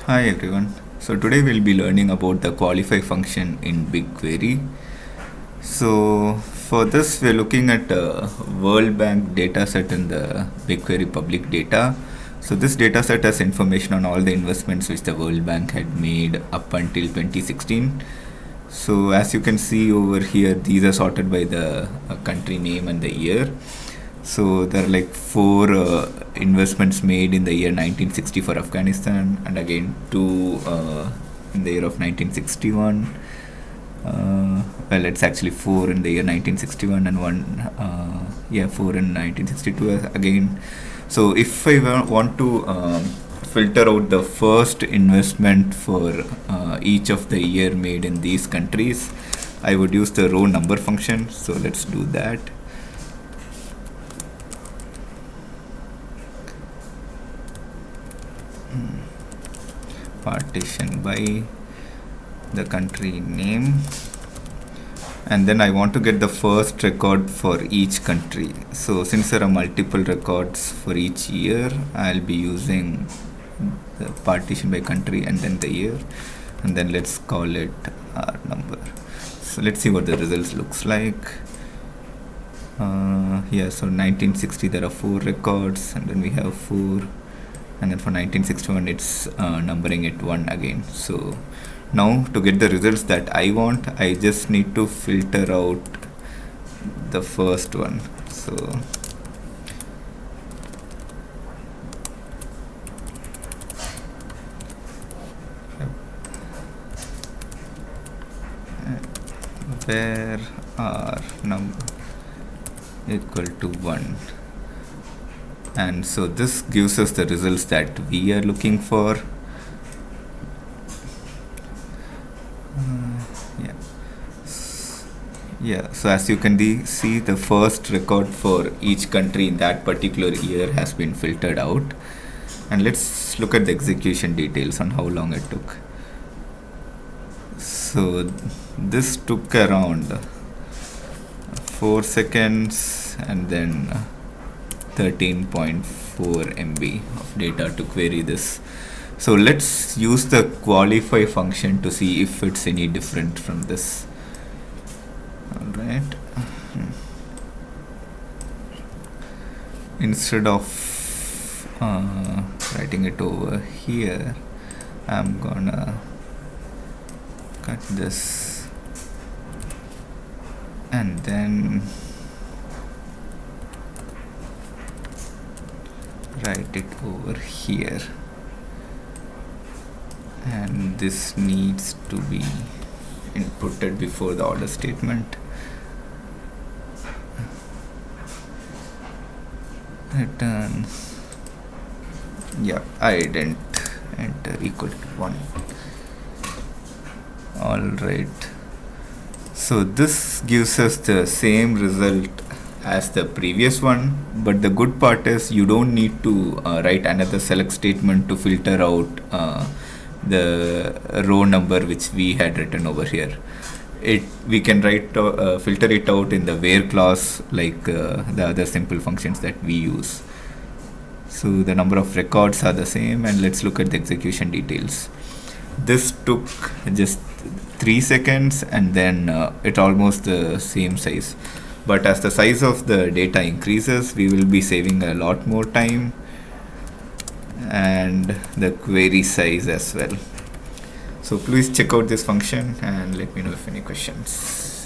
Hi everyone. So today we'll be learning about the qualify function in BigQuery. So for this we're looking at a World Bank data set in the BigQuery public data. So this data set has information on all the investments which the World Bank had made up until 2016. So as you can see over here, these are sorted by the country name and the year. So there are like four investments made in the year 1960 for Afghanistan, and again two in the year of 1961. Well, it's actually four in the year 1961 and four in 1962 again. So if I want to filter out the first investment for each of the year made in these countries, I would use the row number function. So let's do that. Partition by the country name, and then I want to get the first record for each country. So since there are multiple records for each year, I'll be using the partition by country and then the year, and then let's call it our number. So let's see what the results looks like. So 1960 there are four records, and then we have four, and then for 1961 it's numbering it 1 again. So now to get the results that I want, I just need to filter out the first one. So where are number equal to 1, and so this gives us the results that we are looking for. So as you can see, the first record for each country in that particular year has been filtered out. And let's look at the execution details on how long it took. So this took around 4 seconds and then 13.4 MB of data to query this. So let's use the qualify function to see if it's any different from this. Alright. Instead of writing it over here, I'm gonna cut this and then write it over here, and this needs to be inputted before the order statement. Return, I didn't enter equal to 1. Alright, so this gives us the same result as the previous one, but the good part is you don't need to write another select statement to filter out the row number which we had written over here. We can filter it out in the where clause like the other simple functions that we use. So the number of records are the same, and let's look at the execution details. This took just 3 seconds, and then it's almost the same size. But as the size of the data increases, we will be saving a lot more time and the query size as well. So please check out this function and let me know if any questions.